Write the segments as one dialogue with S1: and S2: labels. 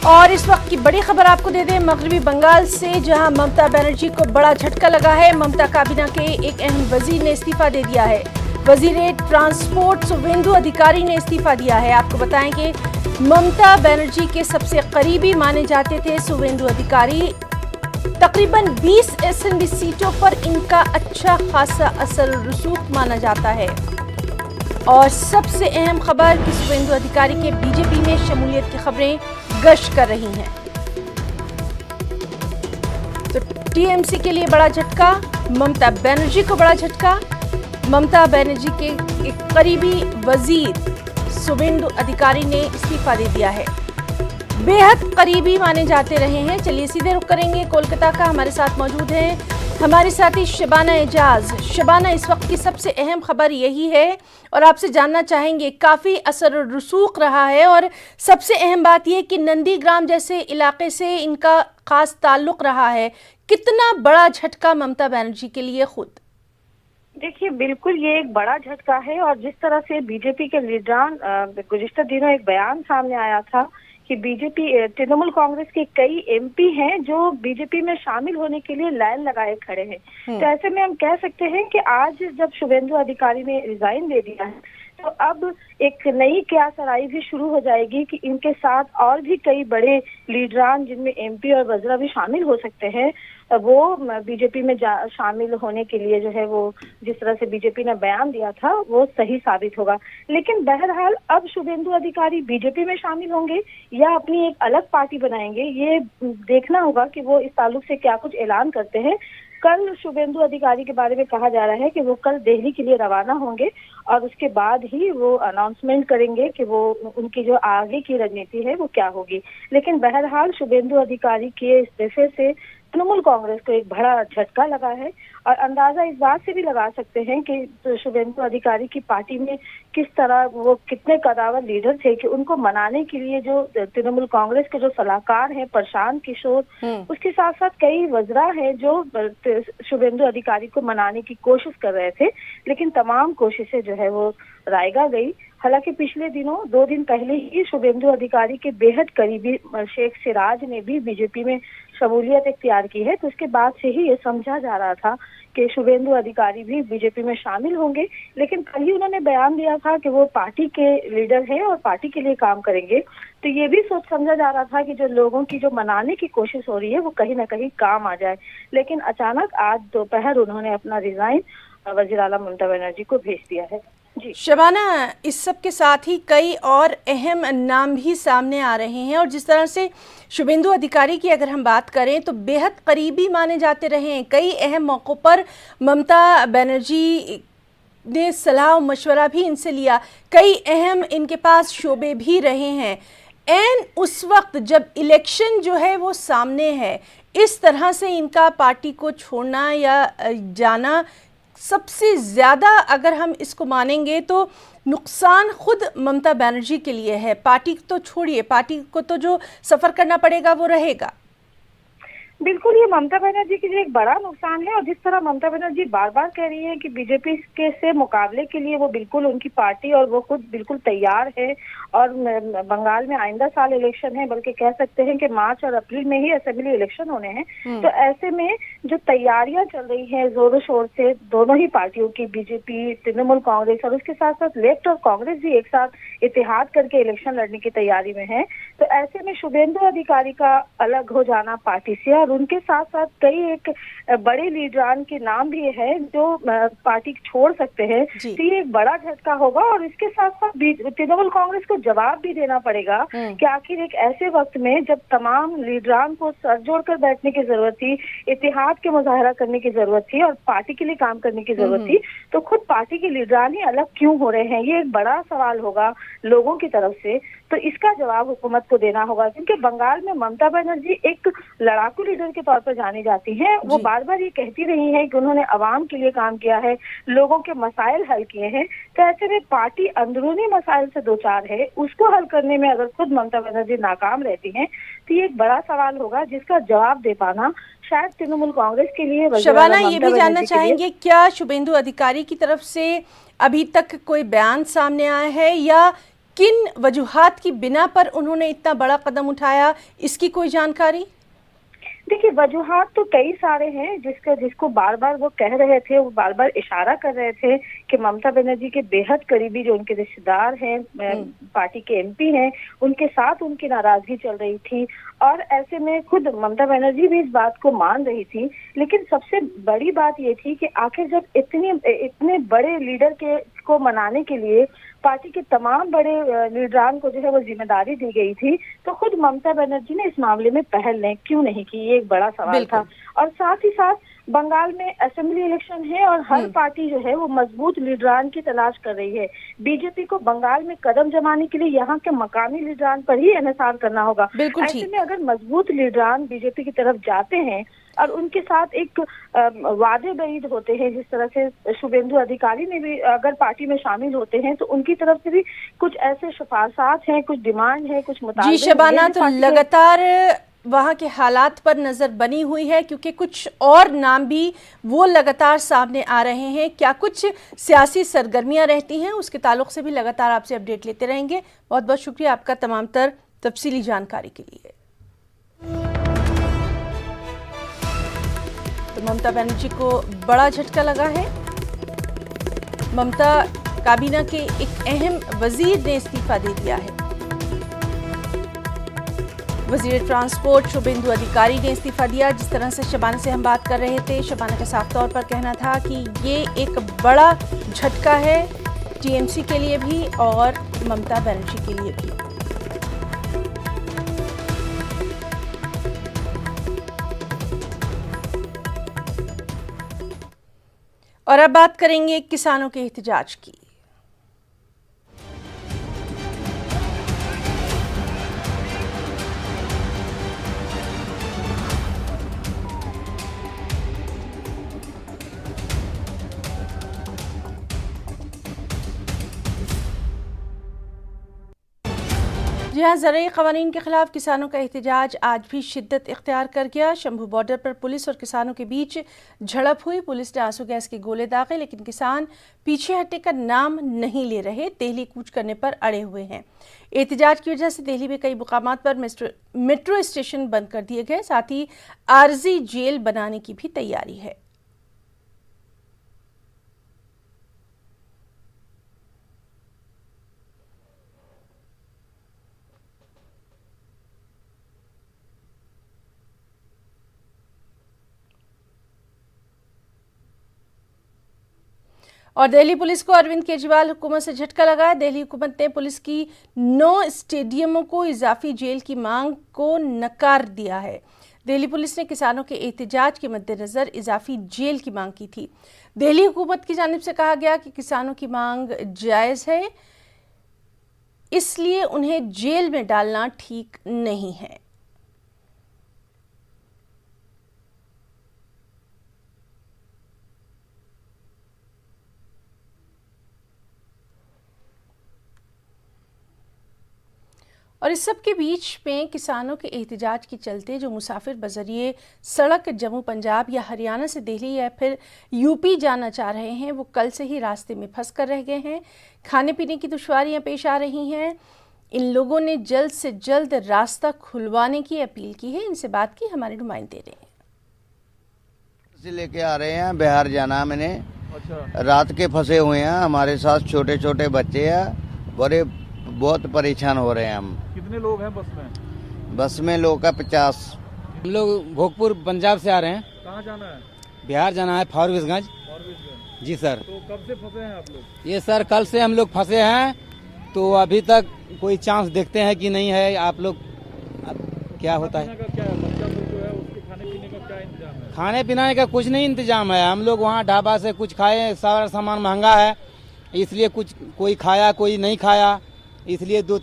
S1: और इस वक्त की बड़ी खबर आपको दे दें मगरबी बंगाल से, जहां ममता बनर्जी को बड़ा झटका लगा है। ममता काबीना के एक अहम वजीर ने इस्तीफा दे दिया है। वजीर ट्रांसपोर्ट शुवेंदु अधिकारी ने इस्तीफा दिया है। आपको बताएं कि ममता बनर्जी के सबसे करीबी माने जाते थे शुवेंदु अधिकारी। तकरीबन 20 असेंबली सीटों पर इनका अच्छा खासा असर रसूख माना जाता है। और सबसे अहम खबर कि शुवेंदु अधिकारी के बीजेपी में शमूलियत की खबरें गश कर रही हैं। तो टीएमसी के लिए बड़ा झटका, ममता बनर्जी को बड़ा झटका। ममता बनर्जी के एक करीबी वजीर शुवेंदु अधिकारी ने इस्तीफा दे दिया है। बेहद करीबी माने जाते रहे हैं। चलिए सीधे रुख करेंगे कोलकाता का। हमारे साथ मौजूद हैं हमारे साथी शबाना एजाज। शबाना, इस वक्त की सबसे अहम खबर यही है और आपसे जानना चाहेंगे, काफ़ी असर रसूख रहा है और सबसे अहम बात यह कि नंदीग्राम जैसे इलाके से इनका खास ताल्लुक रहा है। कितना बड़ा झटका ममता बनर्जी के लिए खुद?
S2: देखिए, बिल्कुल ये एक बड़ा झटका है। और जिस तरह से बीजेपी के लीडरान गुज़िश्ता दिनों एक बयान सामने आया था कि बीजेपी तृणमूल कांग्रेस के कई एमपी हैं जो बीजेपी में शामिल होने के लिए लाइन लगाए खड़े हैं। तो ऐसे में हम कह सकते हैं कि आज जब शुवेंदु अधिकारी ने रिजाइन दे दिया है तो अब एक नई क्यासराई भी शुरू हो जाएगी कि इनके साथ और भी कई बड़े लीडरान जिनमें एमपी और वज़रा भी शामिल हो सकते हैं, वो बीजेपी में शामिल होने के लिए जो है वो जिस तरह से बीजेपी ने बयान दिया था वो सही साबित होगा। लेकिन बहरहाल अब शुवेंदु अधिकारी बीजेपी में शामिल होंगे या अपनी एक अलग पार्टी बनाएंगे, ये देखना होगा कि वो इस ताल्लुक से क्या कुछ ऐलान करते हैं। कल शुवेंदु अधिकारी के बारे में कहा जा रहा है कि वो कल दिल्ली के लिए रवाना होंगे और उसके बाद ही वो अनाउंसमेंट करेंगे कि वो उनकी जो आगे की रणनीति है वो क्या होगी। लेकिन बहरहाल शुवेंदु अधिकारी के इस्तीफे से तृणमूल कांग्रेस को एक बड़ा झटका लगा है और अंदाजा इस बात से भी लगा सकते हैं कि शुवेंदु अधिकारी की पार्टी में किस तरह वो कितने कदावर लीडर थे कि उनको मनाने के लिए जो तृणमूल कांग्रेस के जो सलाहकार हैं प्रशांत किशोर, उसके साथ साथ कई वज़रा हैं जो शुवेंदु अधिकारी को मनाने की कोशिश कर रहे थे। लेकिन तमाम कोशिशें जो है वो रायगा गई। हालांकि पिछले दिनों 2 दिन पहले ही शुवेंदु अधिकारी के बेहद करीबी शेख सिराज ने भी बीजेपी में शमूलियत इख्तियार की है। तो उसके बाद से ही ये समझा जा रहा था कि शुवेंदु अधिकारी भी बीजेपी में शामिल होंगे। लेकिन कल ही उन्होंने बयान दिया था कि वो पार्टी के लीडर हैं और पार्टी के लिए काम करेंगे। तो ये भी सोच समझा जा रहा था कि जो लोगों की जो मनाने की कोशिश हो रही है वो कहीं ना कहीं काम आ जाए। लेकिन अचानक आज दोपहर उन्होंने अपना रिजाइन वज़ीर आला ममता बनर्जी को भेज दिया है। जी
S1: शबाना, इस सब के साथ ही कई और अहम नाम भी सामने आ रहे हैं और जिस तरह से शुवेंदु अधिकारी की अगर हम बात करें तो बेहद करीबी माने जाते रहे हैं। कई अहम मौक़ों पर ममता बनर्जी ने सलाह और मशवरा भी इनसे लिया। कई अहम इनके पास शोबे भी रहे हैं। एन उस वक्त जब इलेक्शन जो है वो सामने है, इस तरह से इनका पार्टी को छोड़ना या जाना सबसे ज़्यादा अगर हम इसको मानेंगे तो नुकसान खुद ममता बनर्जी के लिए है। पार्टी तो छोड़िए, पार्टी को तो जो सफ़र करना पड़ेगा वो रहेगा।
S2: बिल्कुल, ये ममता बनर्जी के लिए एक बड़ा नुकसान है। और जिस तरह ममता बनर्जी बार बार कह रही है कि बीजेपी के से मुकाबले के लिए वो बिल्कुल उनकी पार्टी और वो खुद बिल्कुल तैयार है। और बंगाल में आइंदा साल इलेक्शन है, बल्कि कह सकते हैं कि मार्च और अप्रैल में ही असेंबली इलेक्शन होने हैं। तो ऐसे में जो तैयारियां चल रही हैं जोरों शोर से दोनों ही पार्टियों की, बीजेपी, तृणमूल कांग्रेस और उसके साथ साथ लेफ्ट और कांग्रेस भी एक साथ इत्तेहाद करके इलेक्शन लड़ने की तैयारी में है। तो ऐसे में शुवेंदु अधिकारी का अलग हो जाना पार्टी से और उनके साथ साथ कई एक बड़े लीडरान के नाम भी है जो पार्टी छोड़ सकते हैं। तो ये एक बड़ा झटका होगा और इसके साथ साथ तृणमूल कांग्रेस को जवाब भी देना पड़ेगा कि आखिर एक ऐसे वक्त में जब तमाम लीडरान को सर जोड़कर बैठने की जरूरत थी, इत्तेहाद के मुजाहरा करने की जरूरत थी और पार्टी के लिए काम करने की जरूरत थी, तो खुद पार्टी के लीडरान ही अलग क्यों हो रहे हैं? ये एक बड़ा सवाल होगा लोगों की तरफ से। तो इसका जवाब हुकूमत को देना होगा, क्योंकि बंगाल में ममता बनर्जी एक लड़ाकू लीडर के तौर पर जानी जाती हैं। वो बार बार ये कहती रही हैं कि उन्होंने अवाम के लिए काम किया है, लोगों के मसाइल हल किए हैं। तो ऐसे में पार्टी अंदरूनी मसाइल से दो चार है, उसको हल करने में अगर खुद ममता बनर्जी नाकाम रहती हैं तो ये एक बड़ा सवाल होगा जिसका जवाब दे पाना शायद तृणमूल कांग्रेस के लिए।
S1: शबाना, ये भी जानना चाहेंगे, क्या शुवेंदु अधिकारी की तरफ से अभी तक कोई बयान सामने आया है या किन वजूहात की बिना पर उन्होंने इतना बड़ा कदम उठाया, इसकी कोई जानकारी?
S2: देखिए, वजूहात तो कई सारे हैं जिसको बार बार वो कह रहे थे, वो बार बार इशारा कर रहे थे कि ममता बनर्जी के बेहद करीबी जो उनके रिश्तेदार हैं, पार्टी के एमपी हैं, उनके साथ उनकी नाराजगी चल रही थी। और ऐसे में खुद ममता बनर्जी भी इस बात को मान रही थी। लेकिन सबसे बड़ी बात ये थी कि आखिर जब इतने बड़े लीडर को मनाने के लिए पार्टी के तमाम बड़े लीडरान को जो है वो जिम्मेदारी दी गई थी, तो खुद ममता बनर्जी ने इस मामले में पहल क्यों नहीं की, ये एक बड़ा सवाल था। और साथ ही साथ बंगाल में असेंबली इलेक्शन है और हर पार्टी जो है वो मजबूत लीडरान की तलाश कर रही है। बीजेपी को बंगाल में कदम जमाने के लिए यहाँ के मकामी लीडरान पर ही इन्हिसार करना होगा। ऐसे में अगर मजबूत लीडरान बीजेपी की तरफ जाते हैं और उनके साथ एक वादे बैद होते हैं, जिस तरह से शुभेंदु अधिकारी ने भी अगर पार्टी में शामिल होते हैं, तो उनकी तरफ से भी कुछ ऐसे सिफारिशात हैं, कुछ डिमांड है, कुछ मुताबिक।
S1: जी शबाना, तो लगातार वहाँ के हालात पर नजर बनी हुई है, क्योंकि कुछ और नाम भी वो लगातार सामने आ रहे हैं। क्या कुछ सियासी सरगर्मियां रहती हैं, उसके ताल्लुक से भी लगातार आपसे अपडेट लेते रहेंगे। बहुत बहुत शुक्रिया आपका तमाम तफसीली जानकारी के लिए। तो ममता बनर्जी को बड़ा झटका लगा है। ममता काबीना के एक अहम वजीर ने इस्तीफा दे दिया है। वजीर ट्रांसपोर्ट शुभेंदु अधिकारी ने इस्तीफा दिया। जिस तरह से शबाना से हम बात कर रहे थे, शबाना का साफ तौर पर कहना था कि ये एक बड़ा झटका है टीएमसी के लिए भी और ममता बनर्जी के लिए भी। और अब बात करेंगे किसानों के एहतजाज की। जी हाँ, ज़रूरी क़वानीन के खिलाफ किसानों का एहतजाज आज भी शिद्दत इख्तियार कर गया। शंभू बॉर्डर पर पुलिस और किसानों के बीच झड़प हुई। पुलिस ने आंसू गैस के गोले दागे, लेकिन किसान पीछे हटने का नाम नहीं ले रहे, दिल्ली कूच करने पर अड़े हुए हैं। एहतजाज की वजह से दिल्ली में कई मुकामात पर मेट्रो स्टेशन बंद कर दिए गए। साथ ही आर्जी जेल बनाने की भी तैयारी है। और दिल्ली पुलिस को अरविंद केजरीवाल हुकूमत से झटका लगा है। दिल्ली हुकूमत ने पुलिस की 9 स्टेडियमों को इजाफी जेल की मांग को नकार दिया है। दिल्ली पुलिस ने किसानों के एहतजाज के मद्देनजर इजाफी जेल की मांग की थी। दिल्ली हुकूमत की जानिब से कहा गया कि किसानों की मांग जायज़ है, इसलिए उन्हें जेल में डालना ठीक नहीं है। और इस सब के बीच में किसानों के एहतजाज के चलते जो मुसाफिर बजरिए सड़क जम्मू पंजाब या हरियाणा से दिल्ली या फिर यूपी जाना चाह रहे हैं, वो कल से ही रास्ते में फंस कर रह गए हैं। खाने पीने की दुश्वारियां पेश आ रही हैं। इन लोगों ने जल्द से जल्द रास्ता खुलवाने की अपील की है। इनसे बात की हमारे नुमाइंदे ने।
S3: लेके आ रहे हैं, बिहार जाना मैंने। अच्छा। रात के फंसे हुए हैं, हमारे साथ छोटे छोटे बच्चे हैं, बहुत परेशान हो रहे हैं हम।
S4: कितने लोग हैं बस में?
S3: बस में लोग का 50।
S5: हम लोग भोगपुर पंजाब से आ रहे हैं।
S4: कहाँ जाना है?
S5: बिहार जाना है, फारबिसगंज। जी सर।
S4: तो कब से फंसे हैं आप लोग?
S5: ये सर कल से हम लोग फंसे हैं, तो अभी तक कोई चांस देखते हैं कि नहीं है। आप लोग क्या होता है?
S4: क्या है? बच्चा लोग जो है उसके खाने पीने का क्या इंतजाम है?
S5: खाने पीने का कुछ नहीं इंतजाम है। हम लोग वहाँ ढाबा से कुछ खाए, सारा सामान महंगा है, इसलिए कुछ कोई खाया कोई नहीं खाया, इसलिए 2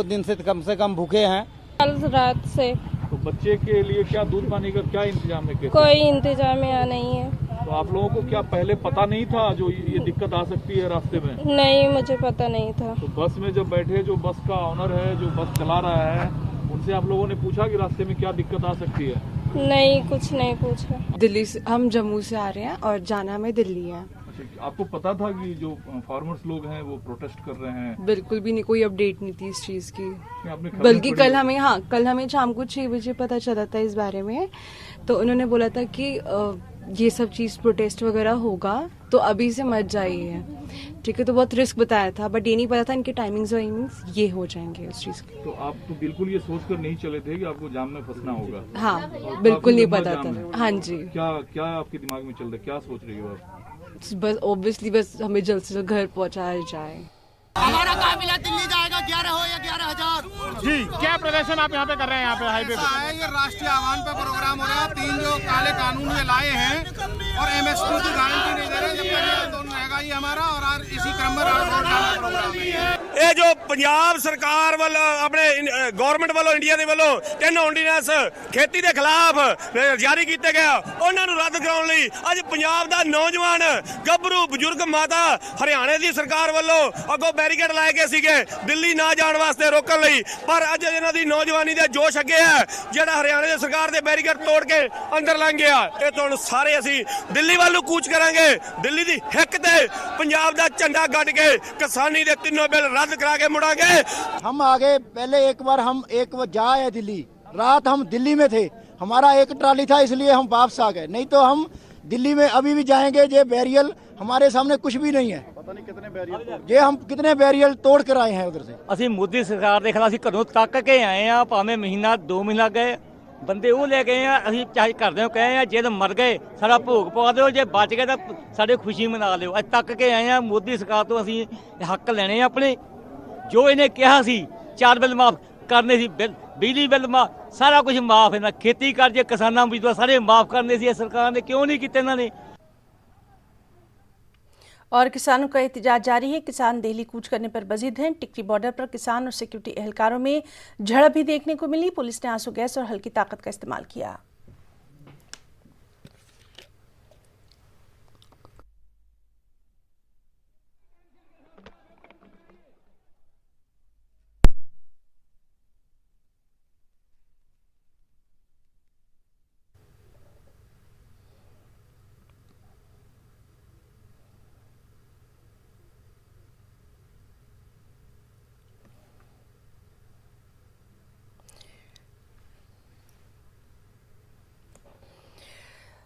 S5: दिन से कम भूखे हैं।
S6: कल रात से।
S4: तो बच्चे के लिए क्या दूध पानी का क्या इंतजाम है?
S6: कोई इंतजाम यहाँ नहीं है।
S4: तो आप लोगों को क्या पहले पता नहीं था जो ये दिक्कत आ सकती है रास्ते में?
S6: नहीं, मुझे पता नहीं था।
S4: तो बस में जब बैठे, जो बस का ऑनर है, जो बस चला रहा है, उनसे आप लोगों ने पूछा कि रास्ते में क्या दिक्कत आ सकती है?
S6: नहीं, कुछ नहीं पूछा।
S7: दिल्ली से, हम जम्मू से आ रहे हैं और जाना हमें दिल्ली है।
S4: अच्छा, आपको पता था कि जो फार्मर्स लोग हैं वो प्रोटेस्ट कर रहे हैं?
S7: बिल्कुल भी नहीं, कोई अपडेट नहीं थी इस चीज की।
S4: आपने खबर
S7: बल्कि
S4: पढ़ी?
S7: कल हमें शाम को 6 बजे पता चला था इस बारे में। तो उन्होंने बोला था कि ये सब चीज प्रोटेस्ट वगैरह होगा तो अभी से मत जाइए, ठीक है। तो बहुत रिस्क बताया था, बट ये नहीं पता था इनके टाइमिंग्स वाइमिंग्स ये हो जाएंगे उस चीज के।
S4: तो आप तो बिल्कुल ये सोचकर नहीं चले थे कि आपको जाम में फंसना होगा?
S7: हाँ, बिल्कुल नहीं पता
S4: जाम
S7: था।
S4: है।
S7: हाँ जी,
S4: क्या क्या आपके दिमाग में चल रहा है, क्या सोच रही हो आप?
S7: बस ऑब्वियसली बस हमें जल्द से जल्द घर पहुंचाया जाए।
S8: हमारा काफिला दिल्ली जाएगा, 11 हो या 11,000।
S9: जी, क्या प्रदर्शन आप यहाँ पे कर रहे हैं? यहाँ पे हाईवे पे
S8: है ये राष्ट्रीय आह्वान पे प्रोग्राम हो रहा है। 3 जो काले कानून ये लाए हैं और MSP की गारंटी नहीं दे रहे, जब तक ये आंदोलन रहेगा ही हमारा। और आज इसी क्रम में प्रोग्राम है।
S9: ਇਹ ਜੋ ਪੰਜਾਬ ਸਰਕਾਰ ਵੱਲੋਂ ਆਪਣੇ ਗਵਰਨਮੈਂਟ ਵੱਲੋਂ ਇੰਡੀਆ ਦੇ ਵੱਲੋਂ 3 ਆਰਡੀਨੈਂਸ ਖੇਤੀ ਦੇ ਖਿਲਾਫ ਜਾਰੀ ਕੀਤੇ ਗਏ ਉਹਨਾਂ ਨੂੰ ਰੱਦ ਕਰਾਉਣ ਲਈ ਅੱਜ ਪੰਜਾਬ ਦਾ ਨੌਜਵਾਨ ਗੱਭਰੂ ਬਜ਼ੁਰਗ ਮਾਤਾ ਹਰਿਆਣੇ ਦੀ ਸਰਕਾਰ ਵੱਲੋਂ ਅੱਗੋਂ ਬੈਰੀਕੇਡ ਲਾਏ ਗਏ ਸੀਗੇ ਦਿੱਲੀ ਨਾ ਜਾਣ ਵਾਸਤੇ ਰੋਕਣ ਲਈ। ਪਰ ਅੱਜ ਇਹਨਾਂ ਦੀ ਨੌਜਵਾਨੀ ਦੇ ਜੋਸ਼ ਅੱਗੇ ਹੈ ਜਿਹੜਾ ਹਰਿਆਣੇ ਦੀ ਸਰਕਾਰ ਦੇ ਬੈਰੀਕੇਡ ਤੋੜ ਕੇ ਅੰਦਰ ਲੰਘ ਗਿਆ। ਇਹ ਤੁਹਾਨੂੰ ਸਾਰੇ ਅਸੀਂ ਦਿੱਲੀ ਵੱਲ ਨੂੰ ਕੂਚ ਕਰਾਂਗੇ। ਦਿੱਲੀ ਦੀ ਹਿੱਕ ਤੇ ਪੰਜਾਬ ਦਾ ਝੰਡਾ ਗੱਡ ਕੇ ਕਿਸਾਨੀ ਦੇ ਤਿੰਨੋਂ ਬਿੱਲ रद्द करा के मुड़ांगे।
S10: हम आगे पहले एक बार जा आए दिल्ली, रात हम दिल्ली में थे, हमारा एक ट्राली था इसलिए हम वापस आ गए, नहीं तो हम दिल्ली में अभी भी जाएंगे। ये बैरियल हमारे सामने कुछ भी नहीं है, पता नहीं कितने बैरियल, ये हम कितने बैरियल तोड़ कर आए हैं उधर से।
S11: ਅਸੀਂ ਮੋਦੀ ਸਰਕਾਰ ਦੇ ਖਿਲਾਫ ਅਸੀਂ ਘਰੋਂ ਤੱਕ ਕੇ ਆਏ ਆ, ਭਾਵੇਂ ਮਹੀਨਾ 2 ਮਹੀਨਾ ਗਏ ਬੰਦੇ ਉਹ ਲੈ ਗਏ ਆ। ਅਸੀਂ ਚਾਹੇ ਘਰਦਿਆਂ ਨੂੰ ਕਹੇ ਆ ਜੇ ਤਾਂ ਮਰ ਗਏ ਸਾਡਾ ਭੋਗ ਪਵਾ ਦਿਓ, ਜੇ ਬਚ ਗਏ ਤਾਂ ਸਾਡੇ ਖੁਸ਼ੀ ਮਨਾ ਲਿਓ। ਅੱਜ ਤੱਕ ਕੇ ਆਏ ਆ, ਮੋਦੀ ਸਰਕਾਰ ਤੋਂ ਅਸੀਂ ਹੱਕ ਲੈਣੇ ਆ ਆਪਣੇ। ਜੋ ਇਹਨੇ ਕਿਹਾ ਸੀ 4 ਬਿੱਲ ਮਾਫ ਕਰਨੇ ਸੀ, ਬਿਜਲੀ ਬਿੱਲ ਮਾਫ, ਸਾਰਾ ਕੁਝ ਮਾਫ ਹੈ। खेती कर्जे किसानों मजदूर सारे माफ करने से सरकार ने क्यों नहीं किए इन्होंने?
S1: और किसानों का एहतजाज जारी है। किसान दिल्ली कूच करने पर बजिद हैं। टिकरी बॉर्डर पर किसान और सिक्योरिटी एहलकारों में झड़प भी देखने को मिली। पुलिस ने आंसू गैस और हल्की ताकत का इस्तेमाल किया।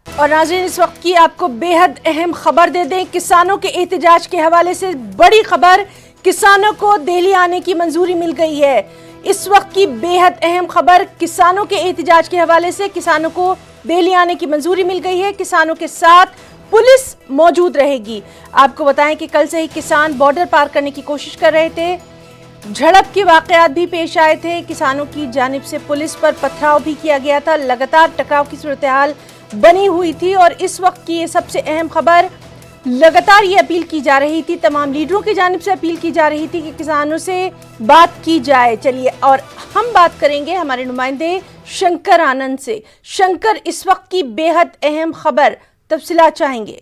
S1: और नाज़रीन, इस वक्त की आपको बेहद अहम खबर दे दें। किसानों के एहतजाज के हवाले से बड़ी खबर, किसानों को दिल्ली आने की मंजूरी मिल गई है। इस वक्त की बेहद अहम खबर, किसानों के एहतजाज के हवाले से किसानों को दिल्ली आने की मंजूरी मिल गई है। किसानों के साथ पुलिस मौजूद रहेगी। आपको बताएं कि कल से ही किसान बॉर्डर पार करने की कोशिश कर रहे थे। झड़प के वाकयात भी पेश आए थे। किसानों की जानिब से पुलिस पर पथराव भी किया गया था। लगातार टकराव की सूरत हाल बनी हुई थी। और इस वक्त की ये सबसे अहम खबर, लगातार ये अपील की जा रही थी, तमाम लीडरों की जानिब से अपील की जा रही थी कि किसानों से बात की जाए। चलिए और हम बात करेंगे हमारे नुमाइंदे शंकर आनंद से। शंकर, इस वक्त की बेहद अहम खबर तफसीलात चाहेंगे।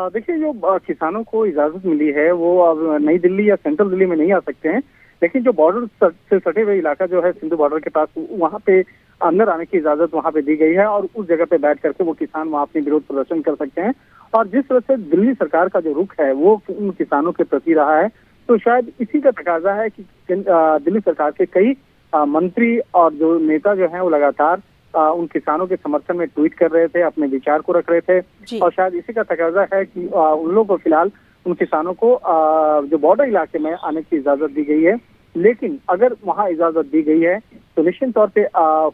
S12: देखिए, जो किसानों को इजाजत मिली है वो अब नई दिल्ली या सेंट्रल दिल्ली में नहीं आ सकते हैं, लेकिन जो बॉर्डर से सटे हुए इलाका जो है सिंधु बॉर्डर के पास, वहाँ पे अंदर आने की इजाजत वहाँ पे दी गई है। और उस जगह पे बैठ करके वो किसान वहाँ अपनी विरोध प्रदर्शन कर सकते हैं। और जिस तरह से दिल्ली सरकार का जो रुख है वो उन किसानों के प्रति रहा है, तो शायद इसी का तकाजा है कि दिल्ली सरकार के कई मंत्री और जो नेता जो है वो लगातार उन किसानों के समर्थन में ट्वीट कर रहे थे, अपने विचार को रख रहे थे। और शायद इसी का तकाजा है कि उन लोगों को फिलहाल उन किसानों को जो बॉर्डर इलाके में आने की इजाजत दी गई है। लेकिन अगर वहाँ इजाजत दी गई है तो निश्चित तौर पे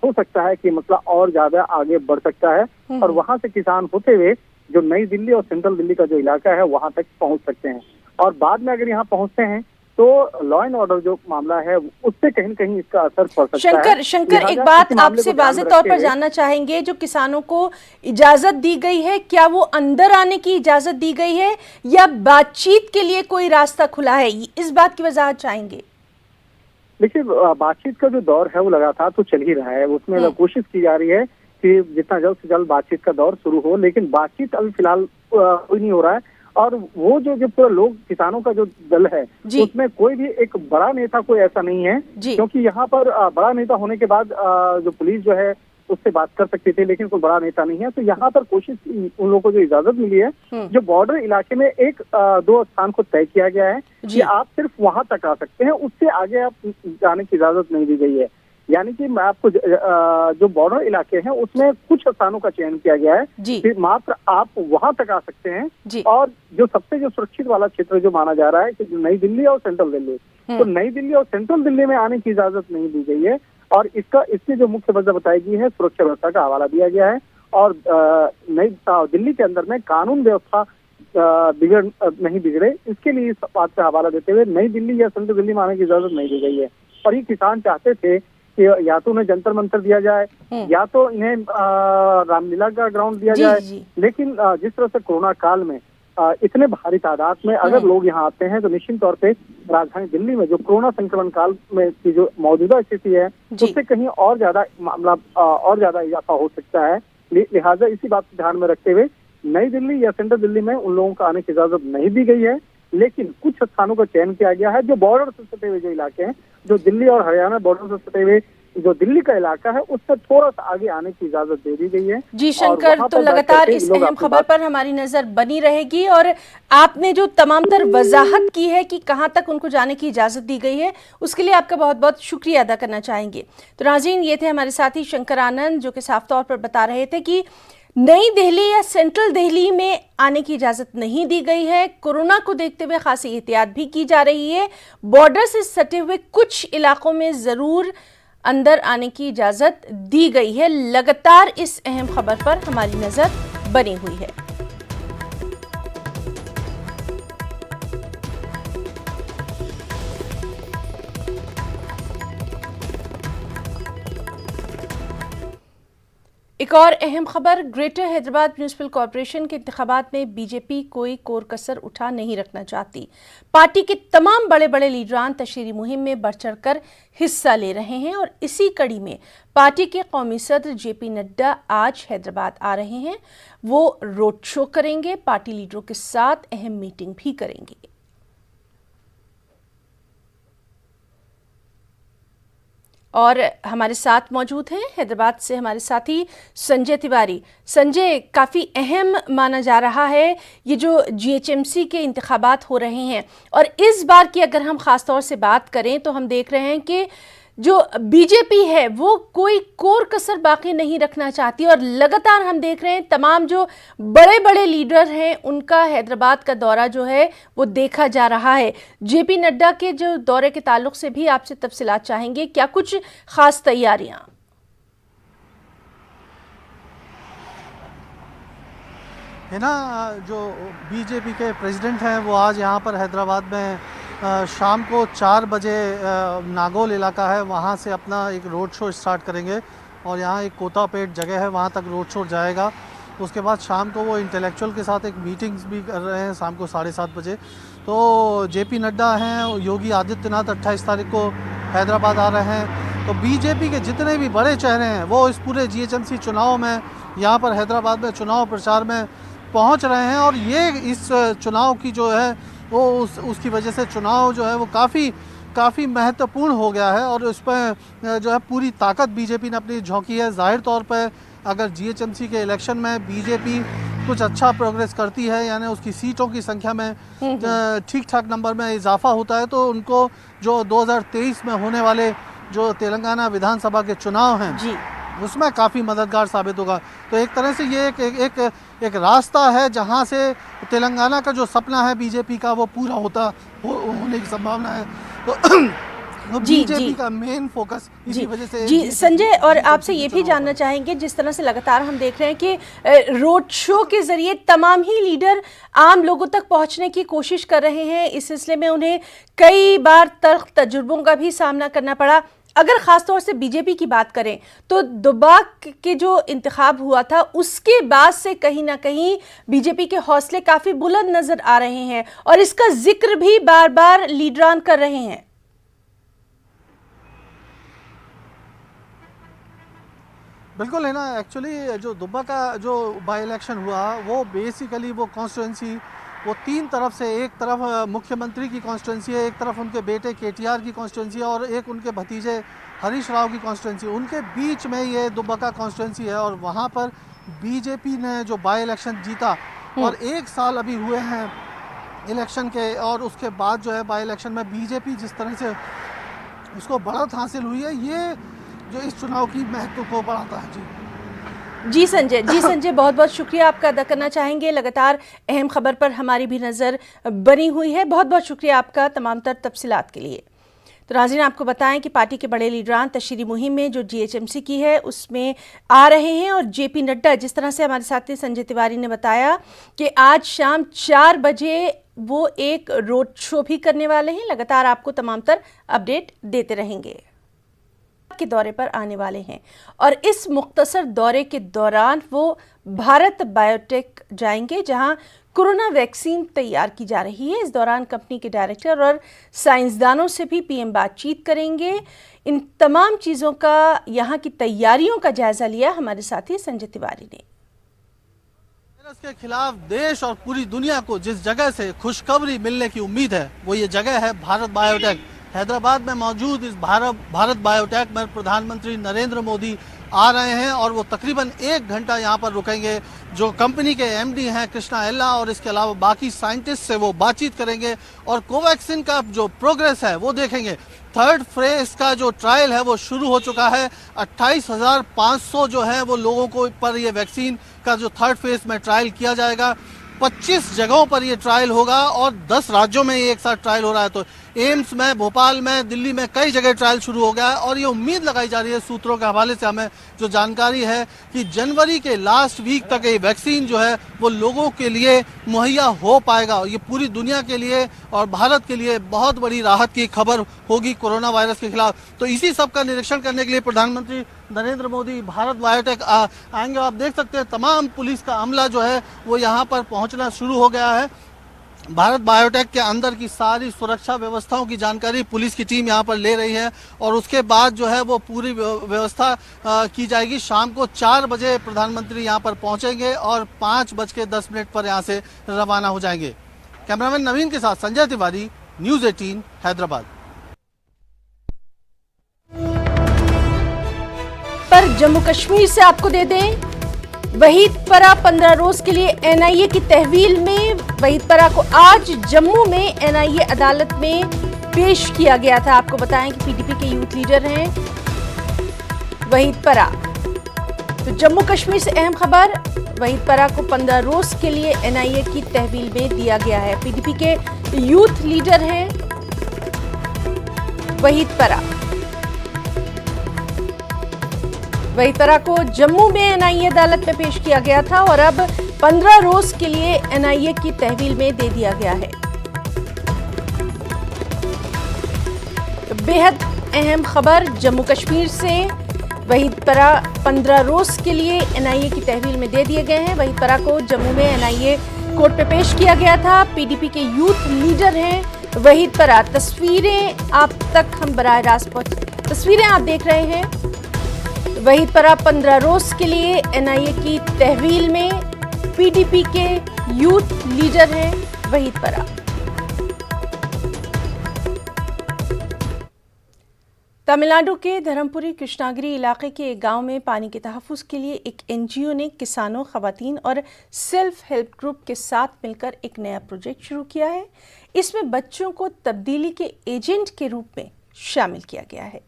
S12: हो सकता है कि मसला और ज्यादा आगे बढ़ सकता है और वहाँ से किसान होते हुए जो नई दिल्ली और सेंट्रल दिल्ली का जो इलाका है वहाँ तक पहुँच सकते हैं। और बाद में अगर यहाँ पहुँचते हैं तो लॉ एंड ऑर्डर जो मामला है उससे कहीं न कहीं इसका असर पड़ सकता है।
S1: शंकर, एक बात आपसे वाज़ेह तौर पर जानना चाहेंगे, जो किसानों को इजाजत दी गई है, क्या वो अंदर आने की इजाजत दी गई है या बातचीत के लिए कोई रास्ता खुला है? इस बात की वजाहत चाहेंगे।
S12: देखिए, बातचीत का जो दौर है वो लगातार तो चल ही रहा है। उसमें कोशिश की जा रही है कि जितना जल्द से जल्द बातचीत का दौर शुरू हो, लेकिन बातचीत अभी फिलहाल कोई नहीं हो रहा है। और वो जो पूरा लोग किसानों का जो दल है उसमें कोई भी एक बड़ा नेता कोई ऐसा नहीं है, क्योंकि यहाँ पर बड़ा नेता होने के बाद जो पुलिस जो है उससे बात कर सकते थे, लेकिन कोई बड़ा नेता नहीं है। तो यहाँ पर कोशिश, उन लोगों को जो इजाजत मिली है, जो बॉर्डर इलाके में एक दो स्थान को तय किया गया है कि आप सिर्फ वहां तक आ सकते हैं, उससे आगे आप जाने की इजाजत नहीं दी गई है। यानी कि मैं आपको जो बॉर्डर इलाके हैं उसमें कुछ स्थानों का चयन किया गया है कि मात्र आप वहां तक आ सकते हैं। और जो सबसे जो सुरक्षित वाला क्षेत्र जो माना जा रहा है कि नई दिल्ली और सेंट्रल दिल्ली, तो नई दिल्ली और सेंट्रल दिल्ली में आने की इजाजत नहीं दी गई है। और इसकी जो मुख्य वजह बताई गई है, सुरक्षा व्यवस्था का हवाला दिया गया है। और नई दिल्ली के अंदर में कानून व्यवस्था नहीं बिगड़े, इसके लिए इस बात का हवाला देते हुए नई दिल्ली या सेंट्रल दिल्ली में आने की इजाजत नहीं दी गई है। और ये किसान चाहते थे कि या तो उन्हें जंतर मंतर दिया जाए या तो इन्हें रामलीला का ग्राउंड दिया जाए, लेकिन जिस तरह से कोरोना काल में इतने भारी तादाद में अगर लोग यहाँ आते हैं तो निश्चित तौर पे राजधानी दिल्ली में जो कोरोना संक्रमण काल में की जो मौजूदा स्थिति है उससे कहीं और ज्यादा मामला और ज्यादा इजाफा हो सकता है। लिहाजा इसी बात को ध्यान में रखते हुए नई दिल्ली या सेंट्रल दिल्ली में उन लोगों को आने की इजाजत नहीं दी गई है, लेकिन कुछ स्थानों का चयन किया गया है जो बॉर्डर से सटे हुए जो इलाके हैं, जो दिल्ली और हरियाणा बॉर्डर से सटे हुए जो दिल्ली का इलाका है, उससे थोड़ा सा आगे आने की इजाजत दे दी गई है।
S1: जी शंकर, तो लगातार इस अहम खबर पर हमारी नजर बनी रहेगी और आपने जो तमाम तर वजाहत की है कि कहां तक उनको जाने की इजाजत दी गई है, उसके लिए आपका बहुत बहुत शुक्रिया अदा करना चाहेंगे। तो नाज़रीन, ये थे हमारे साथी शंकर आनंद, जो कि साफ तौर पर बता रहे थे कि नई दिल्ली या सेंट्रल दिल्ली में आने की इजाज़त नहीं दी गई है। कोरोना को देखते हुए खासी एहतियात भी की जा रही है। बॉर्डर से सटे हुए कुछ इलाकों में ज़रूर अंदर आने की इजाज़त दी गई है। लगातार इस अहम खबर पर हमारी नज़र बनी हुई है। एक और अहम खबर, ग्रेटर हैदराबाद म्यूनिसिपल कॉरपोरेशन के इंतखाबात में बीजेपी कोई कोर कसर उठा नहीं रखना चाहती। पार्टी के तमाम बड़े बड़े लीडरान तशहीरी मुहिम में बढ़ चढ़कर हिस्सा ले रहे हैं और इसी कड़ी में पार्टी के कौमी सदर जेपी नड्डा आज हैदराबाद आ रहे हैं। वो रोड शो करेंगे, पार्टी लीडरों के साथ अहम मीटिंग भी करेंगे। और हमारे साथ मौजूद हैं हैदराबाद से हमारे साथी संजय तिवारी। संजय, काफ़ी अहम माना जा रहा है ये जो जीएचएमसी के इंतखाबात हो रहे हैं, और इस बार की अगर हम ख़ास तौर से बात करें तो हम देख रहे हैं कि जो बीजेपी है वो कोई कोर कसर बाकी नहीं रखना चाहती और लगातार हम देख रहे हैं तमाम जो बड़े बड़े लीडर हैं उनका हैदराबाद का दौरा जो है वो देखा जा रहा है। जेपी नड्डा के जो दौरे के ताल्लुक से भी आपसे तफसीलात चाहेंगे, क्या कुछ खास तैयारियां?
S13: है ना, जो बीजेपी के प्रेसिडेंट हैं वो आज यहाँ पर हैदराबाद में शाम को 4 बजे नागौल इलाका है वहाँ से अपना एक रोड शो स्टार्ट करेंगे और यहाँ एक कोतापेट जगह है वहाँ तक रोड शो जाएगा। उसके बाद शाम को वो इंटेलेक्चुअल के साथ एक मीटिंग्स भी कर रहे हैं शाम को 7:30 बजे। तो जेपी नड्डा हैं, योगी आदित्यनाथ 28 तारीख को हैदराबाद आ रहे हैं। तो बीजेपी के जितने भी बड़े चेहरे हैं वो इस पूरे जीएचएमसी चुनाव में यहाँ पर हैदराबाद में चुनाव प्रचार में पहुँच रहे हैं और ये इस चुनाव की जो है वो उसकी वजह से चुनाव जो है वो काफ़ी महत्वपूर्ण हो गया है और उस पर जो है पूरी ताकत बीजेपी ने अपनी झोंकी है। जाहिर तौर पर अगर जीएचएमसी के इलेक्शन में बीजेपी कुछ अच्छा प्रोग्रेस करती है, यानी उसकी सीटों की संख्या में ठीक ठाक नंबर में इजाफा होता है, तो उनको जो 2023 में होने वाले जो तेलंगाना विधानसभा के चुनाव हैं उसमें काफ़ी मददगार साबित होगा। तो एक तरह से ये एक रास्ता है जहां से तेलंगाना का जो सपना है बीजेपी का वो पूरा होने की संभावना है। तो बीजेपी का मेन फोकस इसी वजह से।
S1: जी संजय, और आपसे ये भी जानना चाहेंगे, जिस तरह से लगातार हम देख रहे हैं कि रोड शो के जरिए तमाम ही लीडर आम लोगों तक पहुंचने की कोशिश कर रहे हैं, इस सिलसिले में उन्हें कई बार तल्ख तजुर्बों का भी सामना करना पड़ा। अगर ख़ास तौर से बीजेपी की बात करें तो दुबाक के जो इंतखाब हुआ था उसके बाद से कहीं ना कहीं बीजेपी के हौसले काफ़ी बुलंद नज़र आ रहे हैं और इसका जिक्र भी बार बार लीडरान कर रहे हैं।
S13: बिल्कुल है ना, एक्चुअली जो दुब्बा का जो बाई इलेक्शन हुआ वो बेसिकली वो कॉन्स्टिट्यूंसी वो तीन तरफ से, एक तरफ मुख्यमंत्री की कॉन्स्टिट्यूंसी है, एक तरफ उनके बेटे KTR की कॉन्स्टिट्यूंसी है और एक उनके भतीजे हरीश राव की कॉन्स्टिट्यूंसी। उनके बीच में ये दुब्बका कॉन्स्टिट्यूंसी है और वहाँ पर बीजेपी ने जो बाई इलेक्शन जीता और 1 साल अभी हुए हैं इलेक्शन के, और उसके बाद जो है बाई इलेक्शन में बीजेपी जिस तरह से उसको बढ़त हासिल हुई है, ये जो इस चुनाव की महत्व को बढ़ाता है।
S1: जी संजय, बहुत बहुत शुक्रिया आपका अदा करना चाहेंगे। लगातार अहम खबर पर हमारी भी नज़र बनी हुई है। बहुत बहुत शुक्रिया आपका तमाम तर तफसीलात के लिए। तो नाज़रीन, आपको बताएं कि पार्टी के बड़े लीडरान तशरीरी मुहिम में जो GHMC की है उसमें आ रहे हैं और JP नड्डा, जिस तरह से हमारे साथी संजय तिवारी ने बताया कि आज शाम 4 बजे वो एक रोड शो भी करने वाले हैं। लगातार आपको तमाम तर अपडेट देते रहेंगे। के दौरे पर आने वाले हैं और इस मुख्तसर दौरे के दौरान वो भारत बायोटेक जाएंगे, जहां कोरोना वैक्सीन तैयार की जा रही है। इस दौरान कंपनी के डायरेक्टर और साइंसदानों से भी PM बातचीत करेंगे। इन तमाम चीज़ों का, यहाँ की तैयारियों का जायजा लिया हमारे साथी संजय तिवारी ने।
S13: वायरस के खिलाफ देश और पूरी दुनिया को जिस जगह से खुशखबरी मिलने की उम्मीद है, वो ये जगह है भारत बायोटेक। हैदराबाद में मौजूद इस भारत बायोटेक में प्रधानमंत्री नरेंद्र मोदी आ रहे हैं और वो तकरीबन 1 घंटा यहाँ पर रुकेंगे। जो कंपनी के MD हैं कृष्णा एल्ला और इसके अलावा बाकी साइंटिस्ट से वो बातचीत करेंगे और कोवैक्सीन का जो प्रोग्रेस है वो देखेंगे। 3rd फेज का जो ट्रायल है वो शुरू हो चुका है। 28,500 जो है वो लोगों को पर ये वैक्सीन का जो 3rd फेज में ट्रायल किया जाएगा। 25 जगहों पर ये ट्रायल होगा और 10 राज्यों में ये एक साथ ट्रायल हो रहा है। तो एम्स में, भोपाल में, दिल्ली में कई जगह ट्रायल शुरू हो गया है और ये उम्मीद लगाई जा रही है, सूत्रों के हवाले से हमें जो जानकारी है, कि जनवरी के लास्ट वीक तक ये वैक्सीन जो है वो लोगों के लिए मुहैया हो पाएगा। ये पूरी दुनिया के लिए और भारत के लिए बहुत बड़ी राहत की खबर होगी कोरोना वायरस के खिलाफ। तो इसी सब का निरीक्षण करने के लिए प्रधानमंत्री नरेंद्र मोदी भारत बायोटेक आएंगे। आप देख सकते हैं तमाम पुलिस का अमला जो है वो यहाँ पर पहुँचना शुरू हो गया है। भारत बायोटेक के अंदर की सारी सुरक्षा व्यवस्थाओं की जानकारी पुलिस की टीम यहाँ पर ले रही है और उसके बाद जो है वो पूरी व्यवस्था की जाएगी। शाम को 4 बजे प्रधानमंत्री यहाँ पर पहुँचेंगे और 5:10 पर यहाँ से रवाना हो जाएंगे। कैमरामैन नवीन के साथ संजय तिवारी, न्यूज़ 18 हैदराबाद।
S1: पर जम्मू कश्मीर से आपको दे दें, वहीदपरा 15 रोज के लिए NIA की तहवील में। वहीदपरा को आज जम्मू में NIA अदालत में पेश किया गया था। आपको बताएं कि PDP के यूथ लीडर हैं वहीदपरा। तो जम्मू कश्मीर से अहम खबर, वहीदपरा को 15 रोज के लिए NIA की तहवील में दिया गया है। PDP के यूथ लीडर हैं वहीदपरा। वहीदपरा को जम्मू में NIA अदालत में पेश किया गया था और अब 15 रोज के लिए NIA की तहवील में दे दिया गया है। तो बेहद अहम खबर जम्मू कश्मीर से, वहीदपरा 15 रोज के लिए NIA की तहवील में दे दिए गए हैं। वहीदपरा को जम्मू में NIA कोर्ट पे पेश किया गया था। PDP के यूथ लीडर हैं वहीदपरा। तस्वीरें आप तक हम बराह रास्त तस्वीरें आप देख रहे हैं। वहीदपरा 15 रोज के लिए NIA की तहवील में। PDP के यूथ लीडर हैं वहीदपरा। तमिलनाडु के धर्मपुरी कृष्णागिरी इलाके के एक गांव में पानी के तहफ़्फ़ुज़ के लिए एक NGO ने किसानों, ख़वातीन और सेल्फ हेल्प ग्रुप के साथ मिलकर एक नया प्रोजेक्ट शुरू किया है। इसमें बच्चों को तब्दीली के एजेंट के रूप में शामिल किया गया है।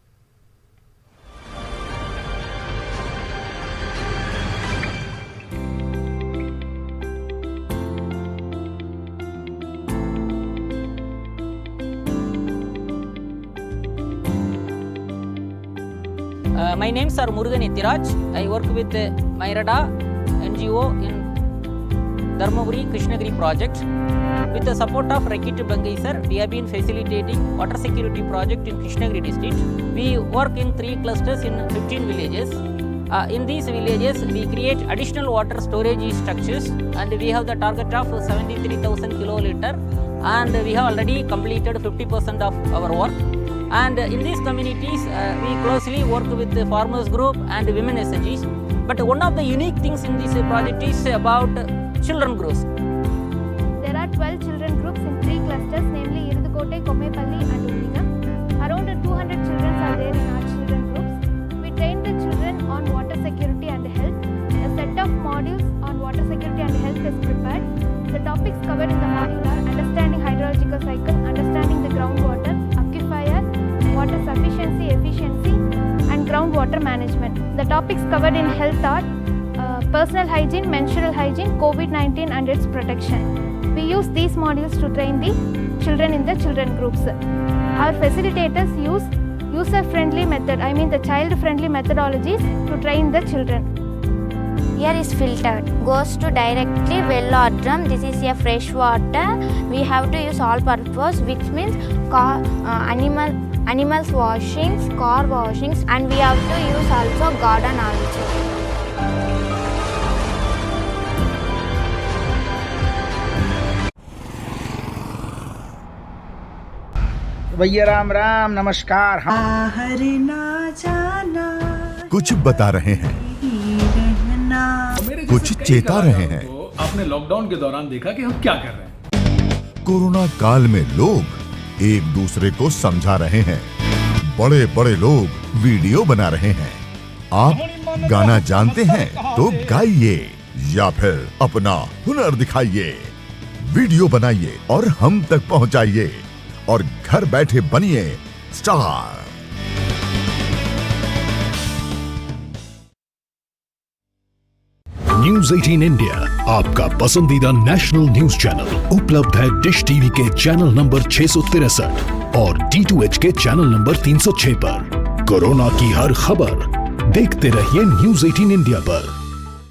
S14: My names are Murugan Ithiraj. I work with Mairada NGO in Dharmaburi Krishnagiri project. With the support of Rakit Bangai sir, we have been facilitating water security project in Krishnagiri district. We work in 3 clusters in 15 villages. In these villages, we create additional water storage structures and we have the target of 73,000 kiloliter and we have already completed 50% of our work. And in these communities, we closely work with the farmers group and women SHGs. But one of the unique things in this project is about children growth.
S15: There are 12 Kommepalli and Ullinga. Around 200 children are there in our children groups. We train the children on water security and health. A set of modules on water security and health is prepared. The topics covered in the module are understanding hydrological cycle, understanding the groundwater, aquifer, water sufficiency, efficiency, and groundwater management. The topics covered in health are personal hygiene, menstrual hygiene, COVID-19 and its protection. We use these modules to train the children in the children groups. Our facilitators use user-friendly method, the child-friendly methodologies to train the children.
S16: Here is filtered, goes to directly well or drum. This is a fresh water. We have to use all purpose, which means animals washings, car washings, and we have to use also garden also.
S17: भैया राम राम नमस्कार।
S18: बाहर ना जाना,
S19: कुछ बता रहे हैं, कुछ चेता रहे हैं।
S4: तो आपने लॉकडाउन के दौरान देखा कि हम क्या कर रहे हैं।
S19: कोरोना काल में लोग एक दूसरे को समझा रहे हैं, बड़े बड़े लोग वीडियो बना रहे हैं। आप गाना जानते हैं तो गाइए या फिर अपना हुनर दिखाइए, वीडियो बनाइए और हम तक पहुंचाइए और घर बैठे बनिए स्टार।
S20: न्यूज 18 इंडिया आपका पसंदीदा नेशनल न्यूज चैनल उपलब्ध है डिश टीवी के चैनल नंबर 663 और D2H के चैनल नंबर 306 पर। कोरोना की हर खबर देखते रहिए न्यूज 18 इंडिया पर।